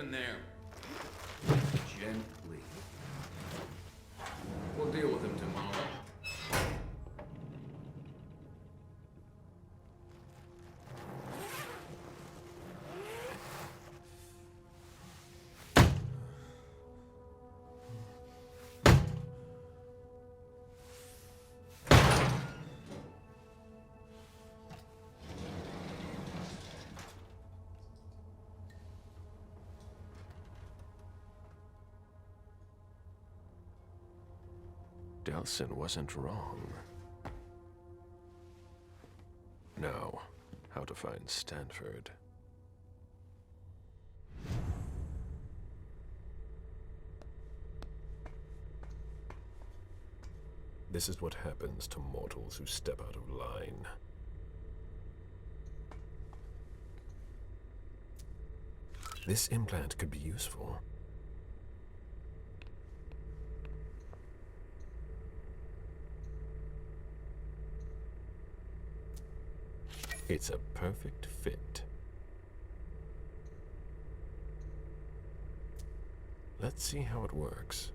in there. Gently. We'll deal with him tomorrow. Delsin wasn't wrong. Now, how to find Stanford. This is what happens to mortals who step out of line. This implant could be useful. It's a perfect fit. Let's see how it works.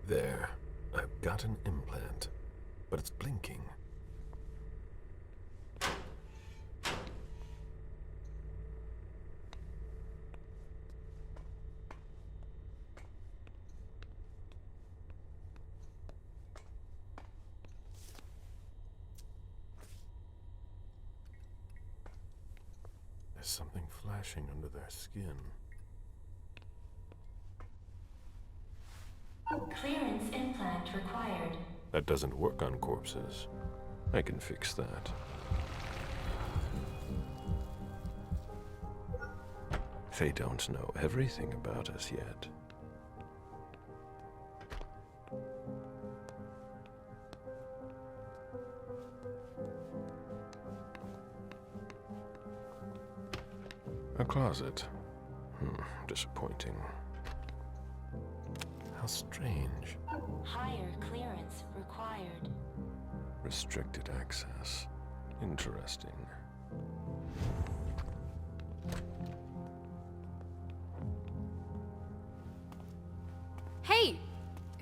There, I've got an implant, but it's blinking. There's something flashing under their skin. Clearance implant required. That doesn't work on corpses. I can fix that. They don't know everything about us yet. A closet. Disappointing. How strange. Higher clearance required. Restricted access. Interesting. Hey!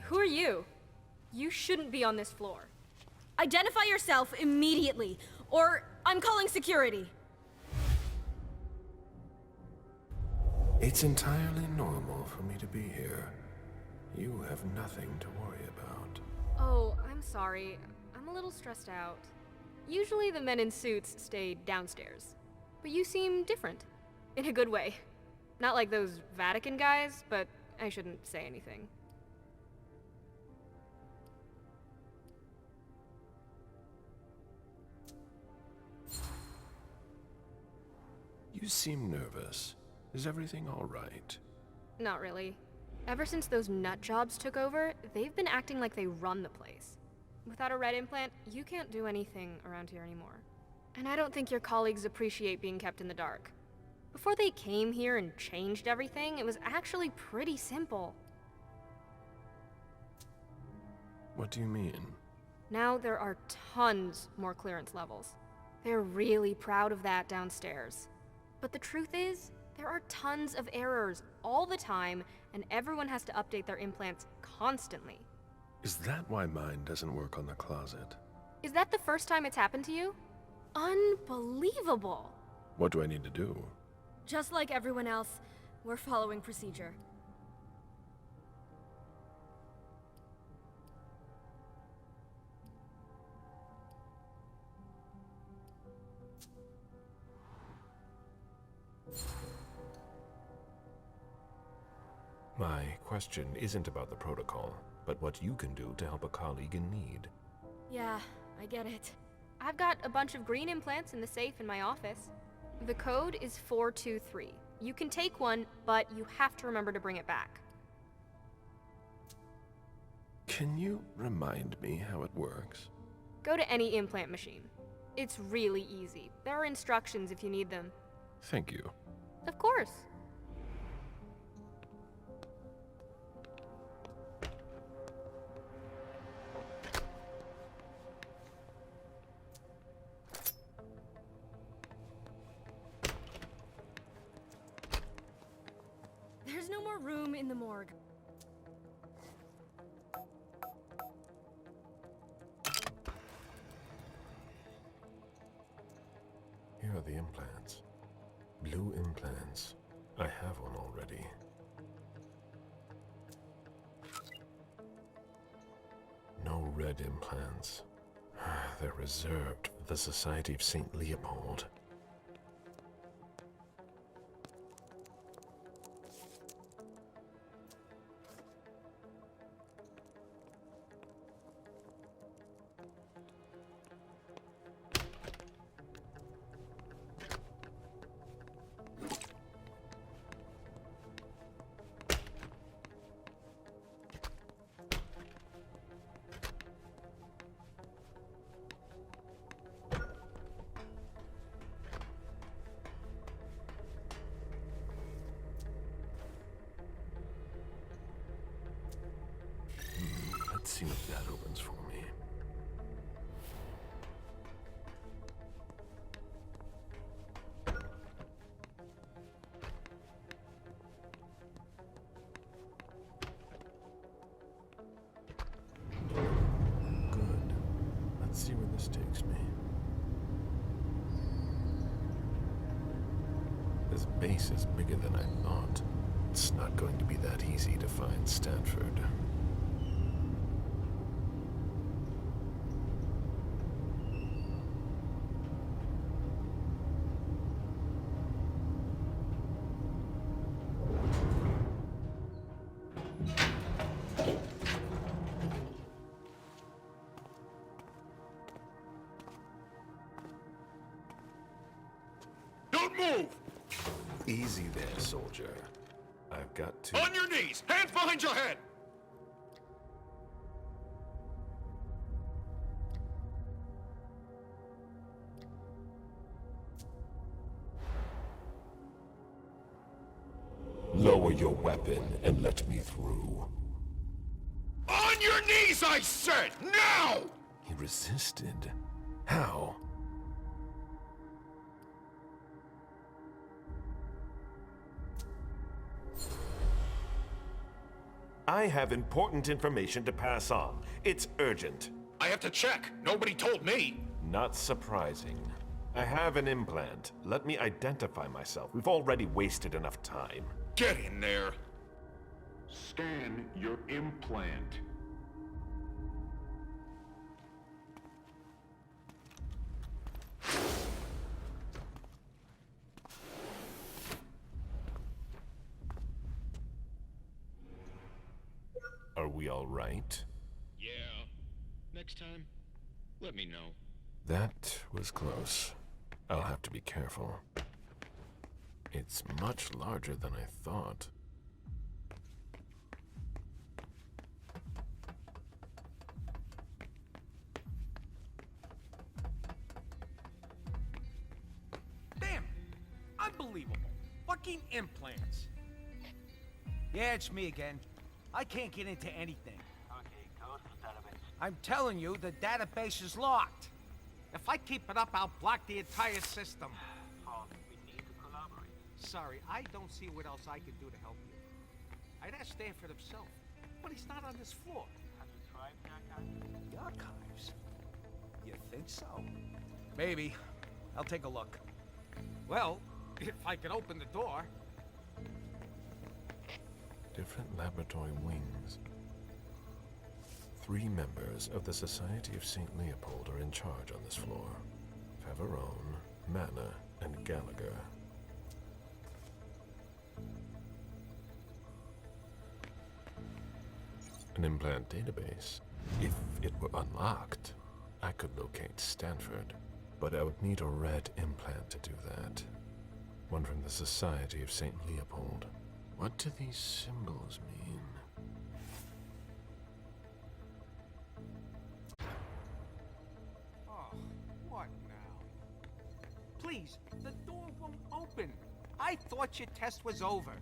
Who are you? You shouldn't be on this floor. Identify yourself immediately, or I'm calling security. It's entirely normal for me to be here. You have nothing to worry about. Oh, I'm sorry. I'm a little stressed out. Usually the men in suits stay downstairs. But you seem different. In a good way. Not like those Vatican guys, but I shouldn't say anything. You seem nervous. Is everything all right? Not really. Ever since those nut jobs took over, they've been acting like they run the place. Without a red implant, you can't do anything around here anymore. And I don't think your colleagues appreciate being kept in the dark. Before they came here and changed everything, it was actually pretty simple. What do you mean? Now there are tons more clearance levels. They're really proud of that downstairs. But the truth is, there are tons of errors all the time, and everyone has to update their implants constantly. Is that why mine doesn't work on the closet? Is that the first time it's happened to you? Unbelievable! What do I need to do? Just like everyone else, we're following procedure. My question isn't about the protocol, but what you can do to help a colleague in need. Yeah, I get it. I've got a bunch of green implants in the safe in my office. The code is 423. You can take one, but you have to remember to bring it back. Can you remind me how it works? Go to any implant machine. It's really easy. There are instructions if you need them. Thank you. Of course. more room in the morgue. Here are the implants. Blue implants. I have one already. No red implants. They're reserved for the Society of St Leopold. Let's see if that opens for me. Good. Let's see where this takes me. This base is bigger than I thought. It's not going to be that easy to find Stanford. Move! Easy there, soldier. I've got to... On your knees! Hands behind your head! Lower your weapon and let me through. On your knees, I said! Now! He resisted. How? I have important information to pass on. It's urgent. I have to check. Nobody told me. Not surprising. I have an implant. Let me identify myself. We've already wasted enough time. Get in there. Scan your implant. Are we all right? Yeah. Next time, let me know. That was close. I'll have to be careful. It's much larger than I thought. Damn! Unbelievable! Fucking implants! Yeah, it's me again. I can't get into anything. Okay, go to the database. I'm telling you, the database is locked. If I keep it up, I'll block the entire system. Falk, we need to collaborate. Sorry, I don't see what else I can do to help you. I'd ask Stanford himself, but he's not on this floor. Have you tried the archives? The archives? You think so? Maybe. I'll take a look. Well, if I can open the door. Different laboratory wings. 3 members of the Society of St Leopold are in charge on this floor. Favarone, Mana, and Gallagher. An implant database. If it were unlocked, I could locate Stanford. But I would need a red implant to do that. One from the Society of St Leopold. What do these symbols mean? Oh, what now? Please, the door won't open. I thought your test was over.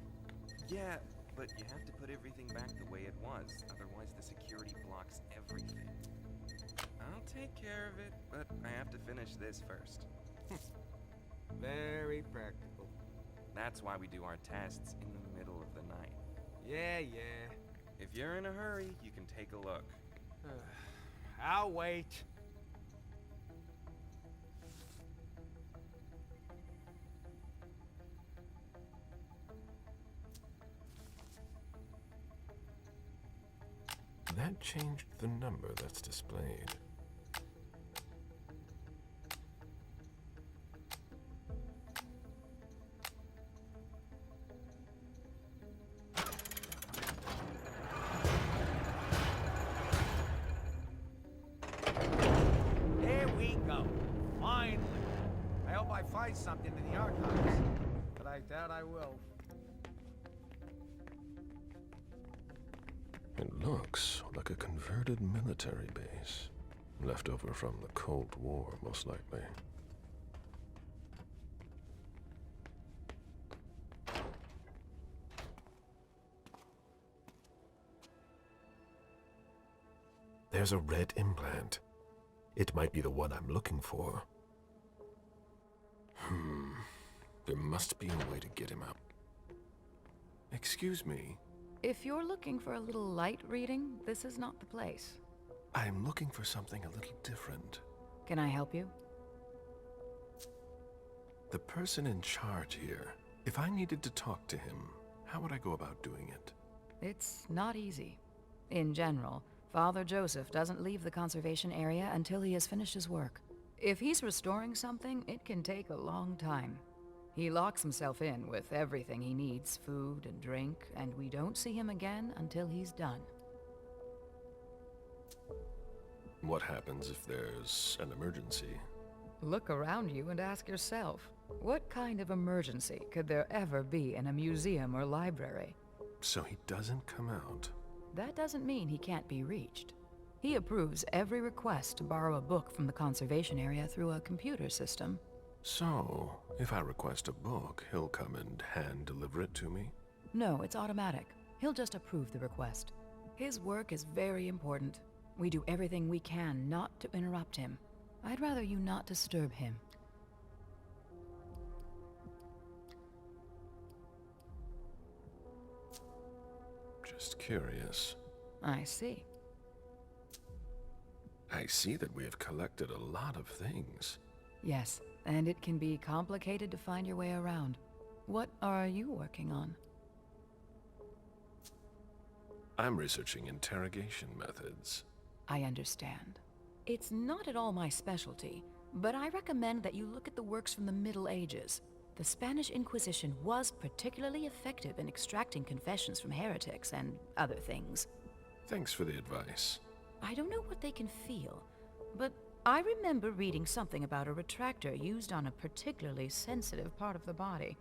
Yeah, but you have to put everything back the way it was, otherwise the security blocks everything. I'll take care of it, but I have to finish this first. Very practical. That's why we do our tests in the middle of the night. Yeah. If you're in a hurry, you can take a look. I'll wait. That changed the number that's displayed. There we go. Finally. I hope I find something in the archives. But I doubt I will. It looks like a converted military base. Left over from the Cold War, most likely. There's a red implant. It might be the one I'm looking for. There must be a way to get him up. Excuse me. If you're looking for a little light reading, this is not the place. I'm looking for something a little different. Can I help you? The person in charge here, if I needed to talk to him, how would I go about doing it? It's not easy. In general, Father Joseph doesn't leave the conservation area until he has finished his work. If he's restoring something, it can take a long time. He locks himself in with everything he needs, food and drink, and we don't see him again until he's done. What happens if there's an emergency? Look around you and ask yourself, what kind of emergency could there ever be in a museum or library? So he doesn't come out. That doesn't mean he can't be reached. He approves every request to borrow a book from the conservation area through a computer system. So, if I request a book, he'll come and hand-deliver it to me? No, it's automatic. He'll just approve the request. His work is very important. We do everything we can not to interrupt him. I'd rather you not disturb him. Just curious. I see. I see that we have collected a lot of things. Yes, and it can be complicated to find your way around. What are you working on? I'm researching interrogation methods. I understand. It's not at all my specialty, but I recommend that you look at the works from the Middle Ages. The Spanish Inquisition was particularly effective in extracting confessions from heretics and other things. Thanks for the advice. I don't know what they can feel, but I remember reading something about a retractor used on a particularly sensitive part of the body.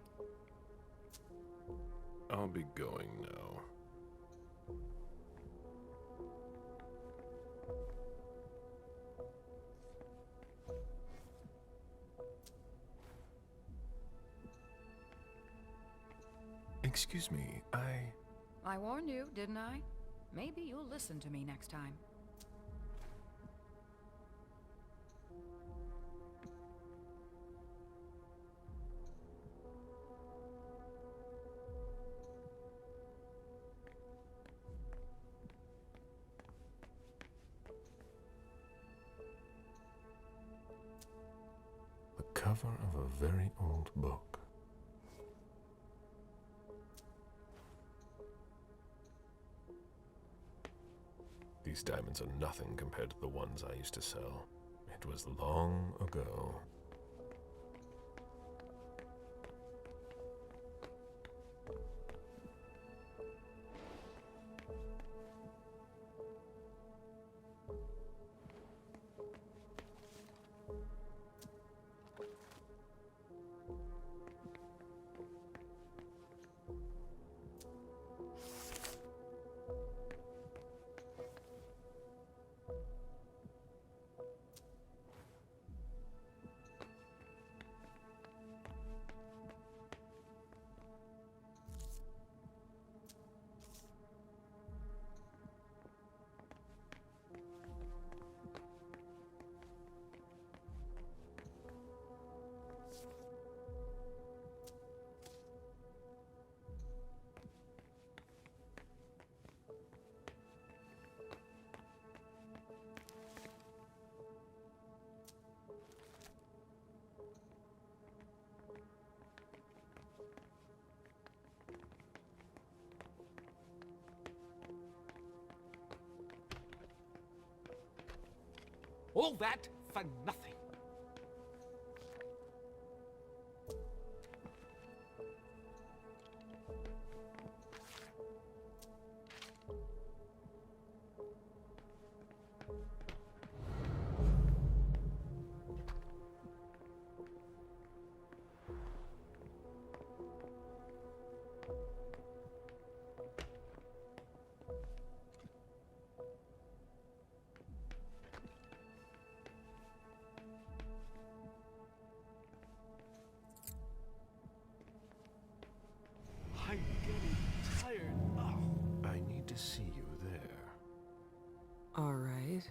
I'll be going now. Excuse me, I warned you, didn't I? Maybe you'll listen to me next time. The cover of a very old book. These diamonds are nothing compared to the ones I used to sell. It was long ago. All that for nothing. I'm getting tired. Oh. I need to see you there. All right.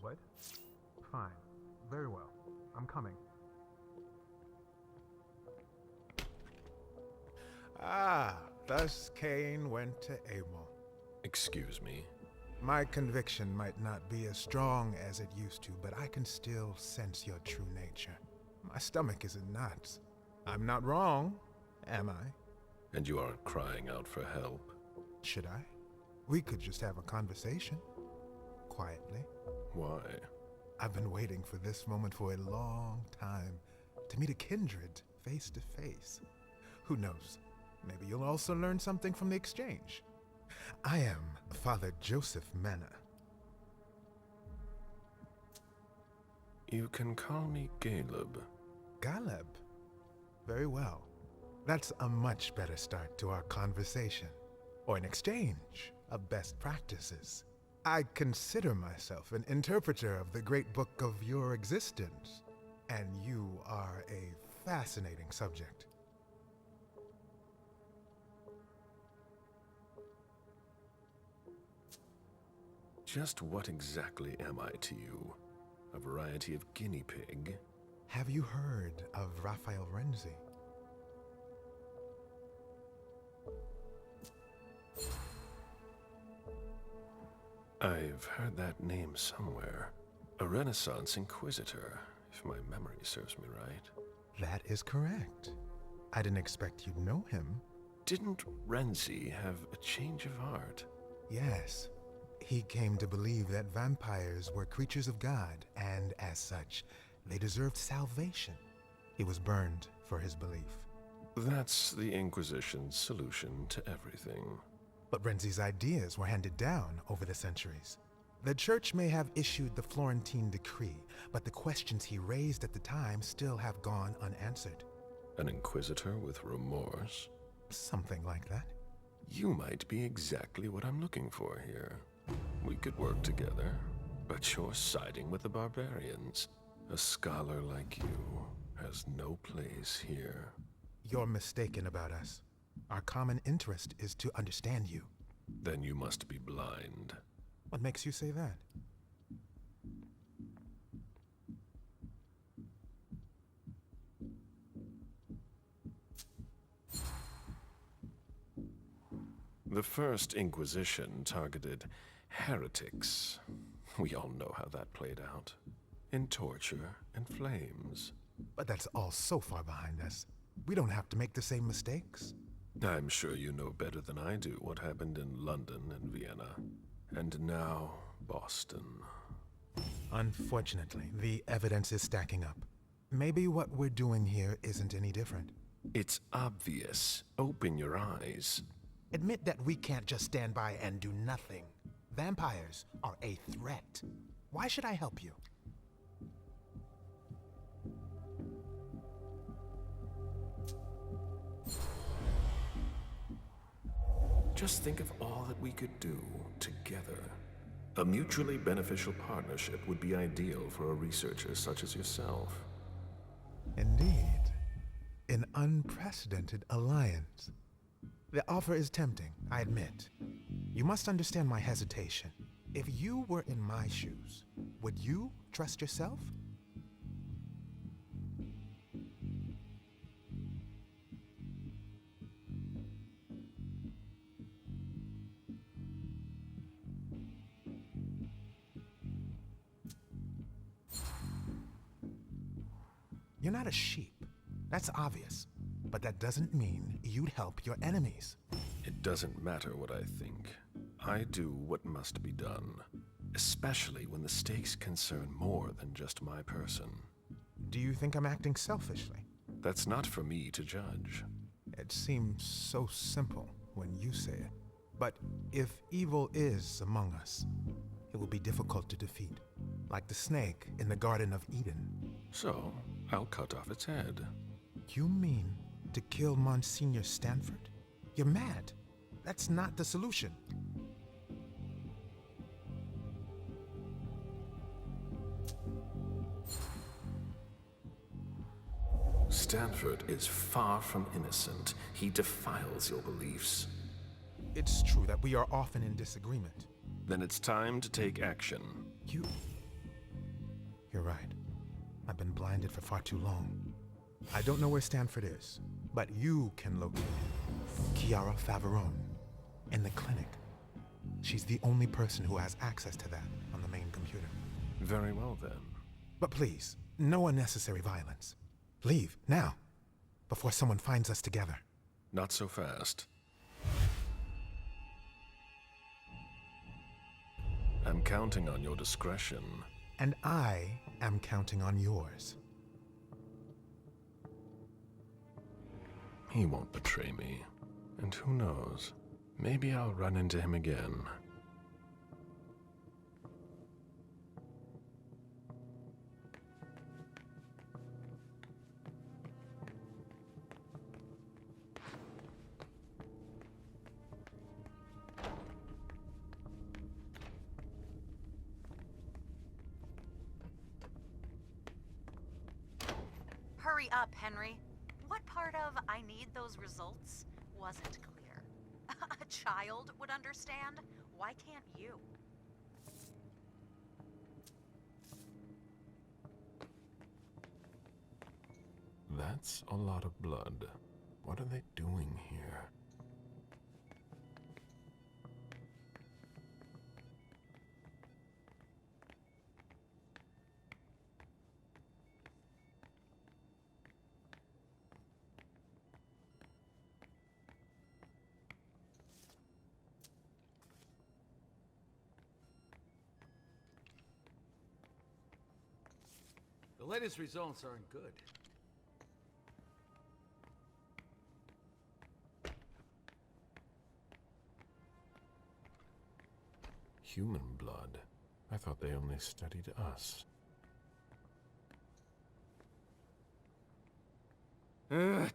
What? Fine. Very well. I'm coming. Ah, thus Cain went to Abel. Excuse me. My conviction might not be as strong as it used to, but I can still sense your true nature. My stomach is in knots. I'm not wrong, am I? And you aren't crying out for help? Should I? We could just have a conversation. Quietly. Why? I've been waiting for this moment for a long time. To meet a kindred, face to face. Who knows? Maybe you'll also learn something from the exchange. I am Father Joseph Mena. You can call me Galeb. Galeb? Very well. That's a much better start to our conversation. Or an exchange of best practices. I consider myself an interpreter of the great book of your existence, and you are a fascinating subject. Just what exactly am I to you? A variety of guinea pig? Have you heard of Raphael Renzi? I've heard that name somewhere. A Renaissance Inquisitor, if my memory serves me right. That is correct. I didn't expect you'd know him. Didn't Renzi have a change of heart? Yes. He came to believe that vampires were creatures of God, and as such, they deserved salvation. He was burned for his belief. That's the Inquisition's solution to everything. But Renzi's ideas were handed down over the centuries. The church may have issued the Florentine decree, but the questions he raised at the time still have gone unanswered. An inquisitor with remorse? Something like that. You might be exactly what I'm looking for here. We could work together, but you're siding with the barbarians. A scholar like you has no place here. You're mistaken about us. Our common interest is to understand you. Then you must be blind. What makes you say that? The First Inquisition targeted Heretics. We all know how that played out. In torture and flames. But that's all so far behind us. We don't have to make the same mistakes. I'm sure you know better than I do what happened in London and Vienna. And now, Boston. Unfortunately, the evidence is stacking up. Maybe what we're doing here isn't any different. It's obvious. Open your eyes. Admit that we can't just stand by and do nothing. Vampires are a threat. Why should I help you? Just think of all that we could do together. A mutually beneficial partnership would be ideal for a researcher such as yourself. Indeed. An unprecedented alliance. The offer is tempting, I admit. You must understand my hesitation. If you were in my shoes, would you trust yourself? You're not a sheep. That's obvious. But that doesn't mean you'd help your enemies. It doesn't matter what I think. I do what must be done. Especially when the stakes concern more than just my person. Do you think I'm acting selfishly? That's not for me to judge. It seems so simple when you say it. But if evil is among us, it will be difficult to defeat. Like the snake in the Garden of Eden. So, I'll cut off its head. You mean to kill Monsignor Stanford? You're mad. That's not the solution. Stanford is far from innocent. He defiles your beliefs. It's true that we are often in disagreement. Then it's time to take action. You're right. I've been blinded for far too long. I don't know where Stanford is, but you can locate him. Chiara Faverone, in the clinic. She's the only person who has access to that on the main computer. Very well, then. But please, no unnecessary violence. Leave, now, before someone finds us together. Not so fast. I'm counting on your discretion. And I am counting on yours. He won't betray me. And who knows? Maybe I'll run into him again. Hurry up, Henry. What part of I need those results wasn't clear? A child would understand. Why can't you? That's a lot of blood. What are they doing here? The latest results aren't good. Human blood? I thought they only studied us.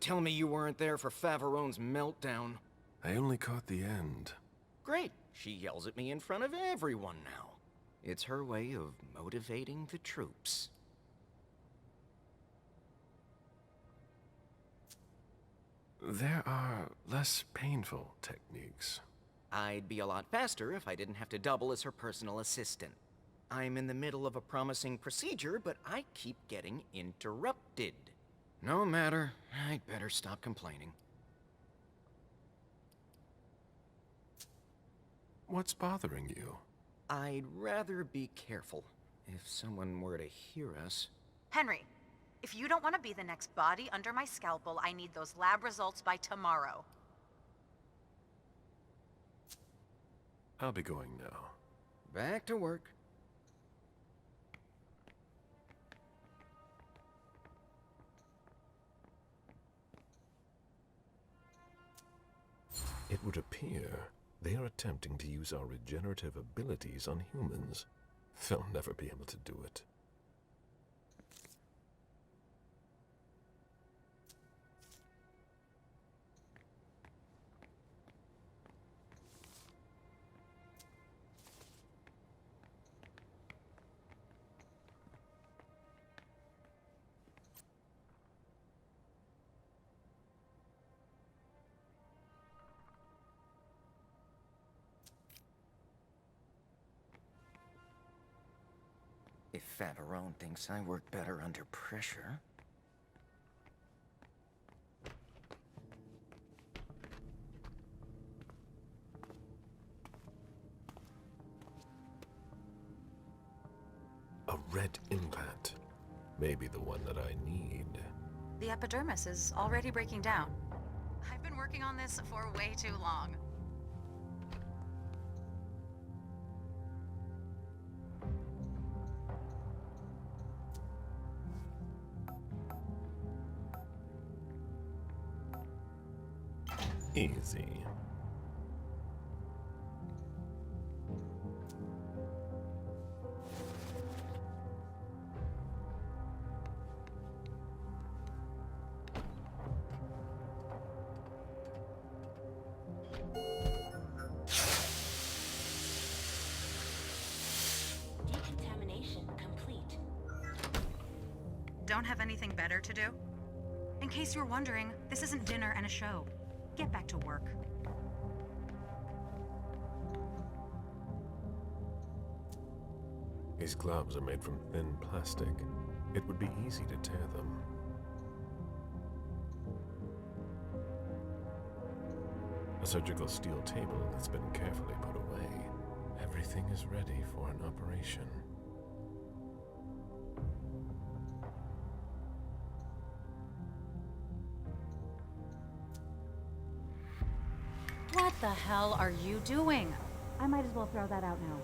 Tell me you weren't there for Faverone's meltdown. I only caught the end. Great. She yells at me in front of everyone now. It's her way of motivating the troops. There are less painful techniques. I'd be a lot faster if I didn't have to double as her personal assistant. I'm in the middle of a promising procedure, but I keep getting interrupted. No matter. I'd better stop complaining. What's bothering you? I'd rather be careful. If someone were to hear us... Henry, if you don't want to be the next body under my scalpel, I need those lab results by tomorrow. I'll be going now. Back to work. It would appear they are attempting to use our regenerative abilities on humans. They'll never be able to do it. If Favarone thinks I work better under pressure... A red implant. Maybe the one that I need. The epidermis is already breaking down. I've been working on this for way too long. Easy. Decontamination complete. Don't have anything better to do? In case you were wondering, this isn't dinner and a show. Get back to work. These gloves are made from thin plastic. It would be easy to tear them. A surgical steel table that's been carefully put away. Everything is ready for an operation. What the hell are you doing? I might as well throw that out now.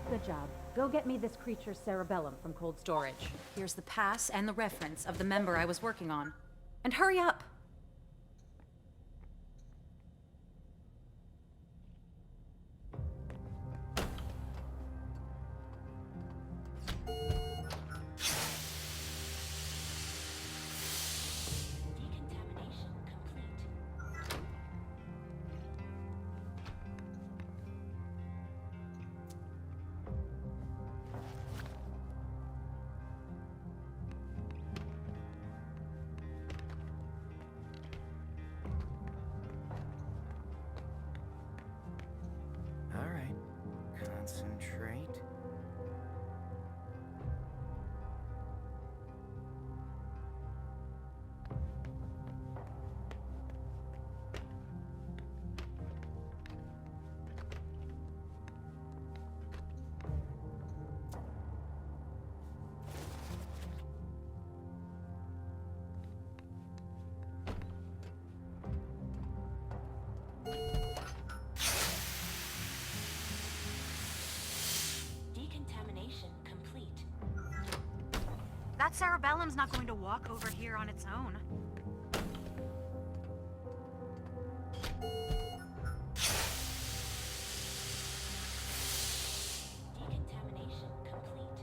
Good job. Go get me this creature's cerebellum from cold storage. Here's the pass and the reference of the member I was working on. And hurry up! Concentrate. That cerebellum's not going to walk over here on its own. Decontamination complete.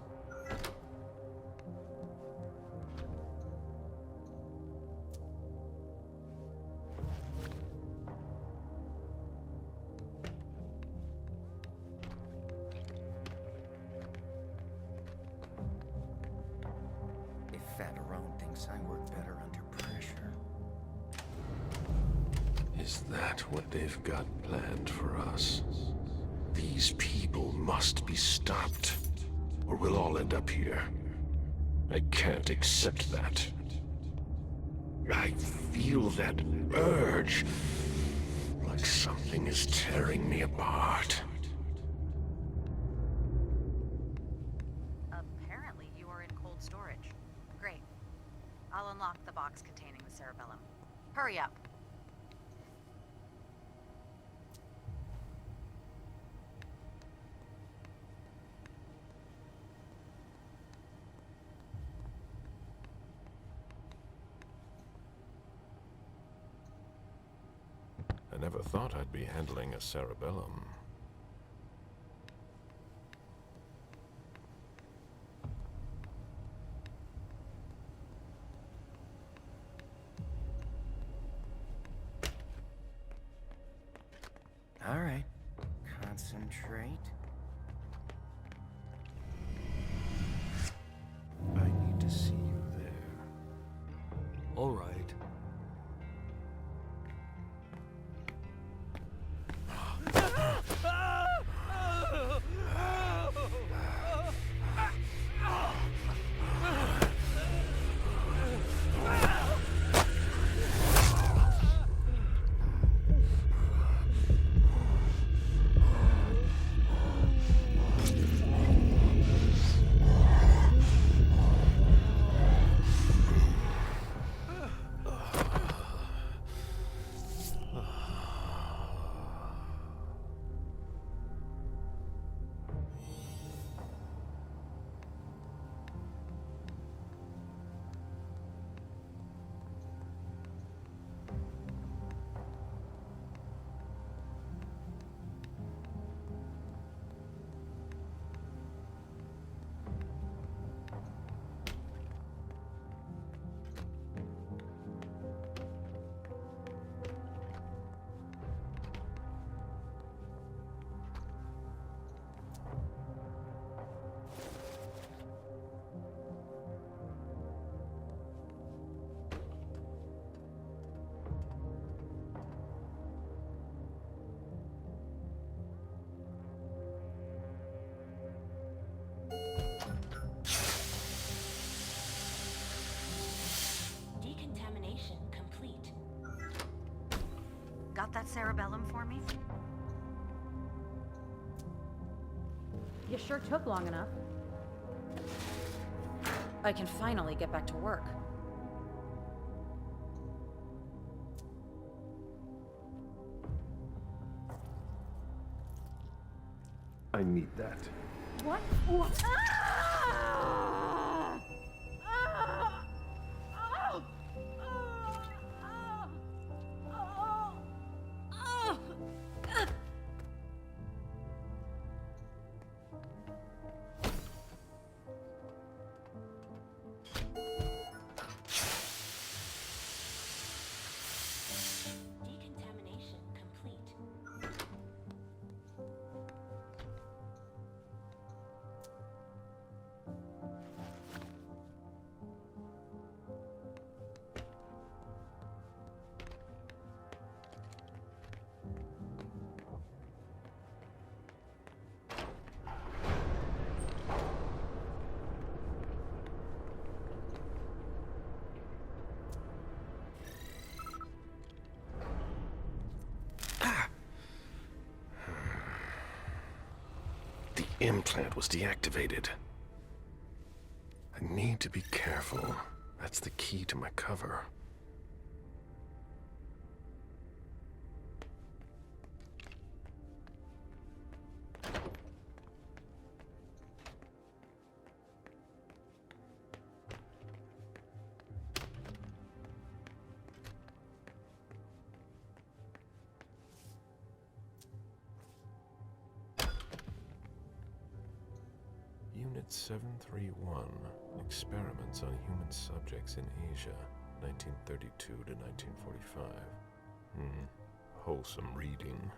Favarone thinks I work better under pressure. Is that what they've got planned for us? These people must be stopped, or we'll all end up here. I can't accept that. I feel that urge, like something is tearing me apart. containing the cerebellum. Hurry up. I never thought I'd be handling a cerebellum. All right. Concentrate. I need to see you there. All right. Decontamination complete. Got that cerebellum for me? You sure took long enough. I can finally get back to work. I need that. What? Ah! Ah! Oh! Decontamination complete. The implant was deactivated. I need to be careful. That's the key to my cover. Unit 731, Experiments on Human Subjects in Asia, 1932 to 1945. Wholesome reading.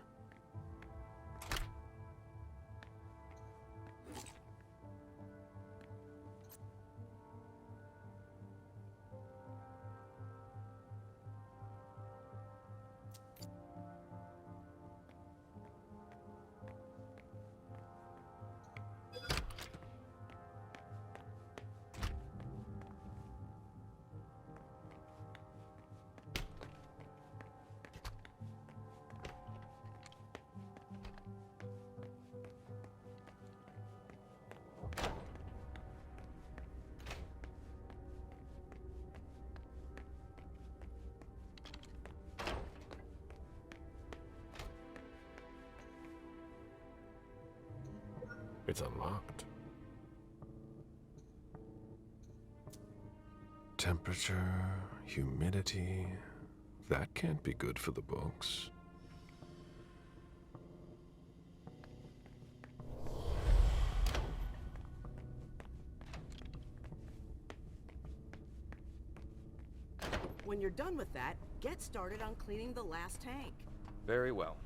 It's unlocked. Temperature, humidity. That can't be good for the books. When you're done with that, get started on cleaning the last tank. Very well.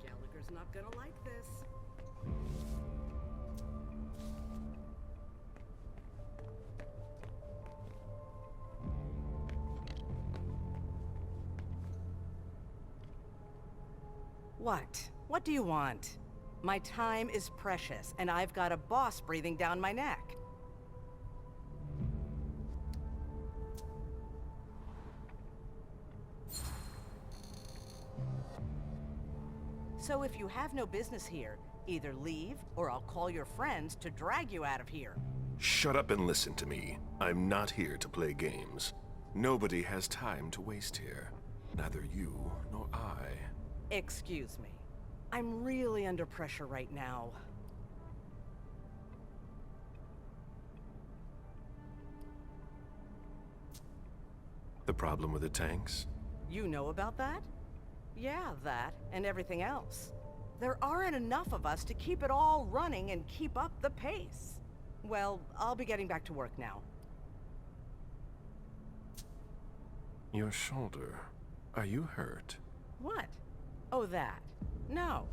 Gallagher's not gonna like this. What? What do you want? My time is precious, and I've got a boss breathing down my neck. So if you have no business here, either leave, or I'll call your friends to drag you out of here. Shut up and listen to me. I'm not here to play games. Nobody has time to waste here. Neither you nor I. Excuse me. I'm really under pressure right now. The problem with the tanks? You know about that? Yeah, that, and everything else. There aren't enough of us to keep it all running and keep up the pace. Well, I'll be getting back to work now. Your shoulder. Are you hurt? What? Oh, that. No.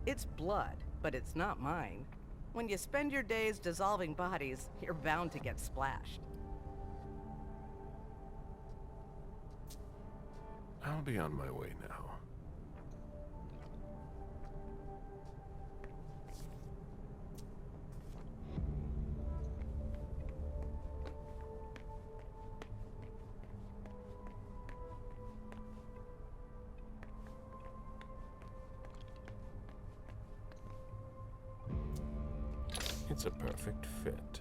It's blood, but it's not mine. When you spend your days dissolving bodies, you're bound to get splashed. I'll be on my way now. It's a perfect fit.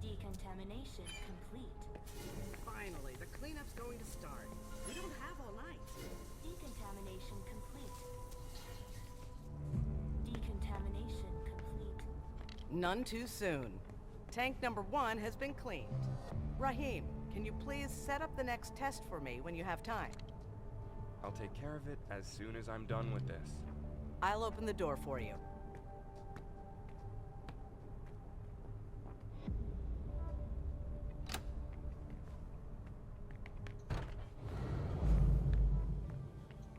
Decontamination complete. Finally, the cleanup's going to start. We don't have all night. Decontamination complete. Decontamination complete. None too soon. Tank number 1 has been cleaned. Rahim, can you please set up the next test for me when you have time? I'll take care of it as soon as I'm done with this. I'll open the door for you.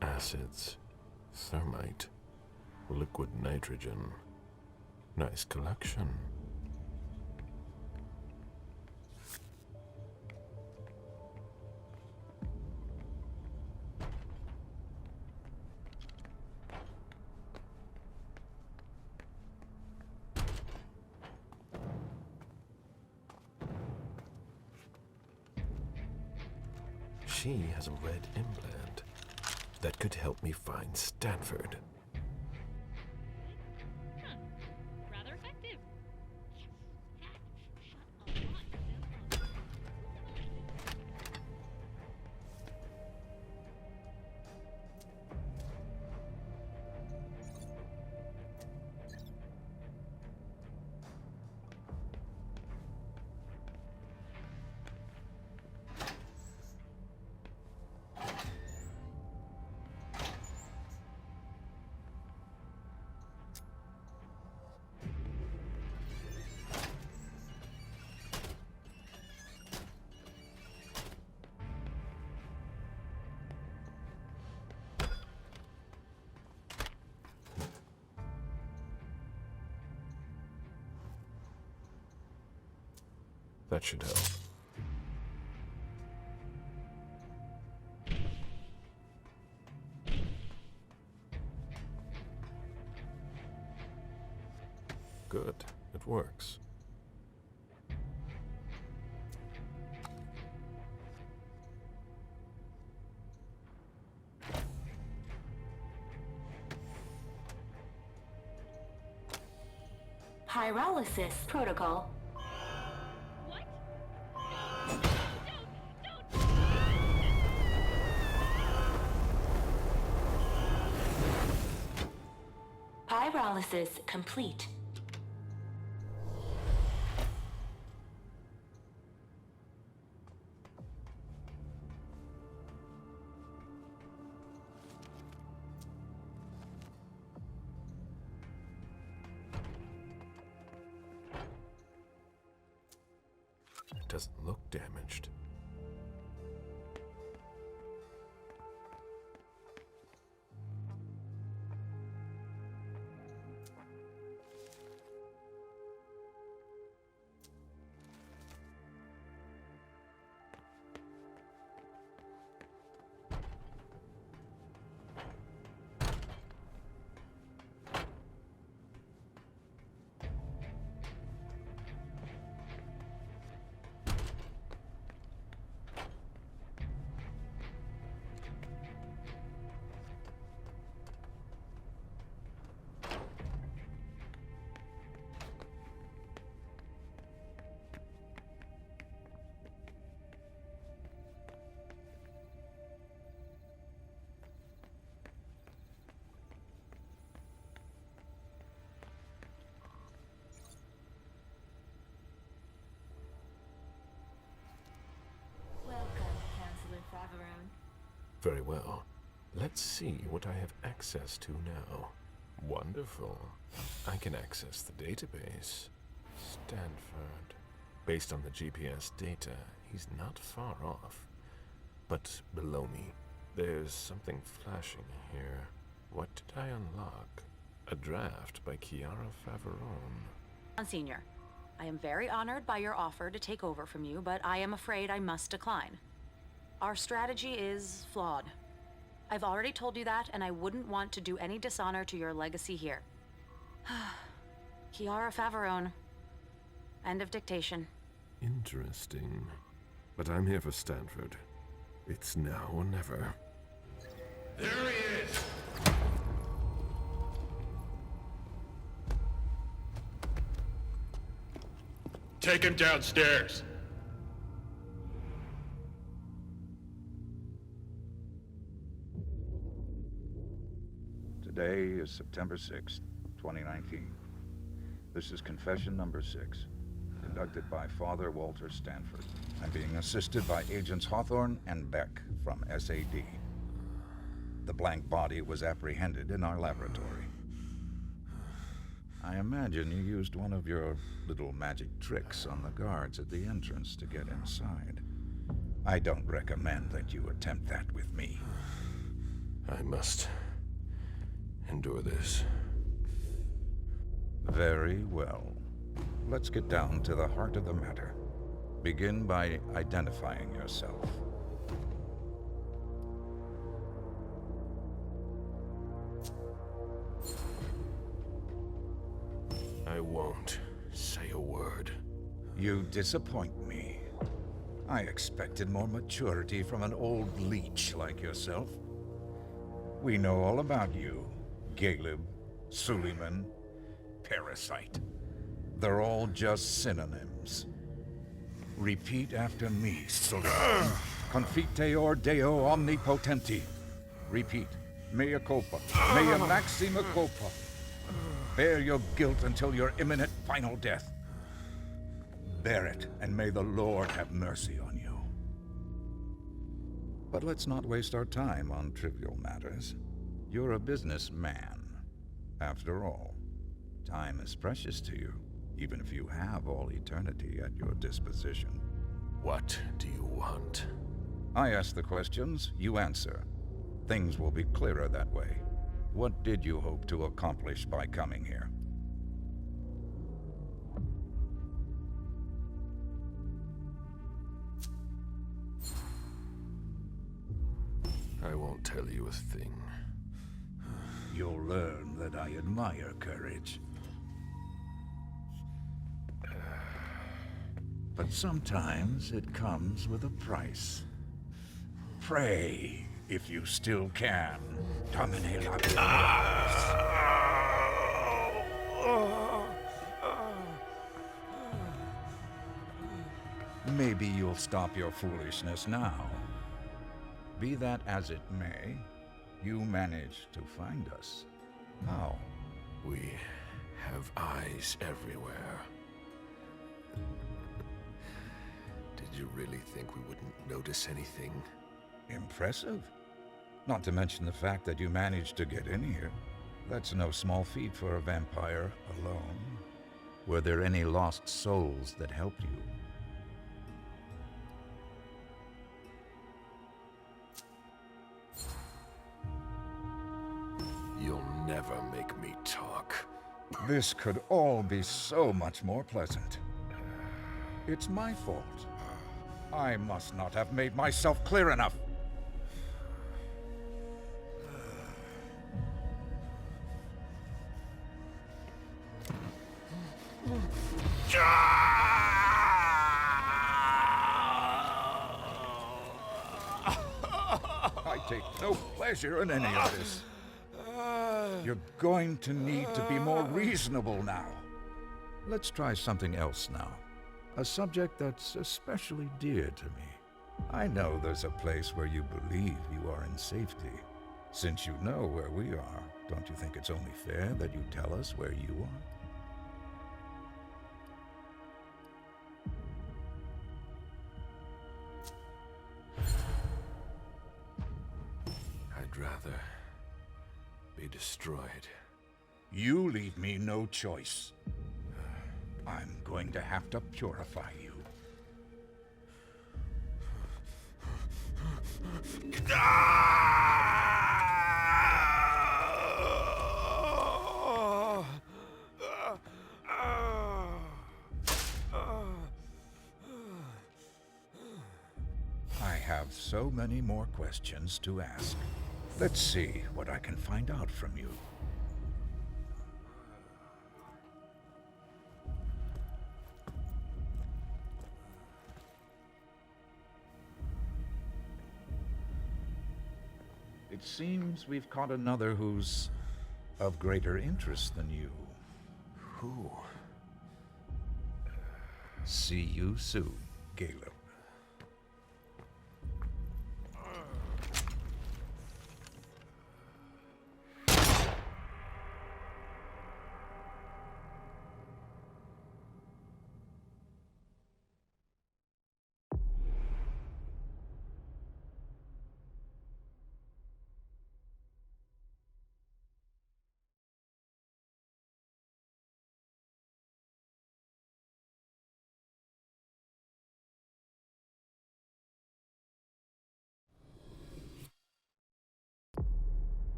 Acids, thermite, liquid nitrogen. Nice collection. She has a red implant that could help me find Stanford. Rather effective. That should help. Good. It works. Pyrolysis protocol. Pyrolysis complete. It doesn't look damaged. Very well. Let's see what I have access to now. Wonderful. I can access the database. Stanford. Based on the GPS data, he's not far off. But below me, there's something flashing here. What did I unlock? A draft by Chiara Faverone. Monsignor, I am very honored by your offer to take over from you, but I am afraid I must decline. Our strategy is flawed. I've already told you that, and I wouldn't want to do any dishonor to your legacy here. Chiara Faverone. End of dictation. Interesting. But I'm here for Stanford. It's now or never. There he is! Take him downstairs. Today is September 6th, 2019. This is confession number 6, conducted by Father Walter Stanford. I'm being assisted by Agents Hawthorne and Beck from SAD. The blank body was apprehended in our laboratory. I imagine you used one of your little magic tricks on the guards at the entrance to get inside. I don't recommend that you attempt that with me. I must endure this. Very well. Let's get down to the heart of the matter. Begin by identifying yourself. I won't say a word. You disappoint me. I expected more maturity from an old leech like yourself. We know all about you. Galeb, Suleiman, Parasite. They're all just synonyms. Repeat after me, Suleiman. Confiteor Deo Omnipotenti. Repeat. Mea culpa. Mea maxima culpa. Bear your guilt until your imminent final death. Bear it, and may the Lord have mercy on you. But let's not waste our time on trivial matters. You're a businessman. After all, time is precious to you, even if you have all eternity at your disposition. What do you want? I ask the questions, you answer. Things will be clearer that way. What did you hope to accomplish by coming here? I won't tell you a thing. You'll learn that I admire courage. But sometimes it comes with a price. Pray, if you still can. Domine la Maybe you'll stop your foolishness now. Be that as it may, you managed to find us. How? We have eyes everywhere. Did you really think we wouldn't notice anything? Impressive. Not to mention the fact that you managed to get in here. That's no small feat for a vampire alone. Were there any lost souls that helped you? You'll never make me talk. This could all be so much more pleasant. It's my fault. I must not have made myself clear enough. I take no pleasure in any of this. You're going to need to be more reasonable now. Let's try something else now. A subject that's especially dear to me. I know there's a place where you believe you are in safety. Since you know where we are, don't you think it's only fair that you tell us where you are? I'd rather be destroyed. You leave me no choice. I'm going to have to purify you. I have so many more questions to ask. Let's see what I can find out from you. It seems we've caught another who's of greater interest than you. Who? See you soon, Galeb.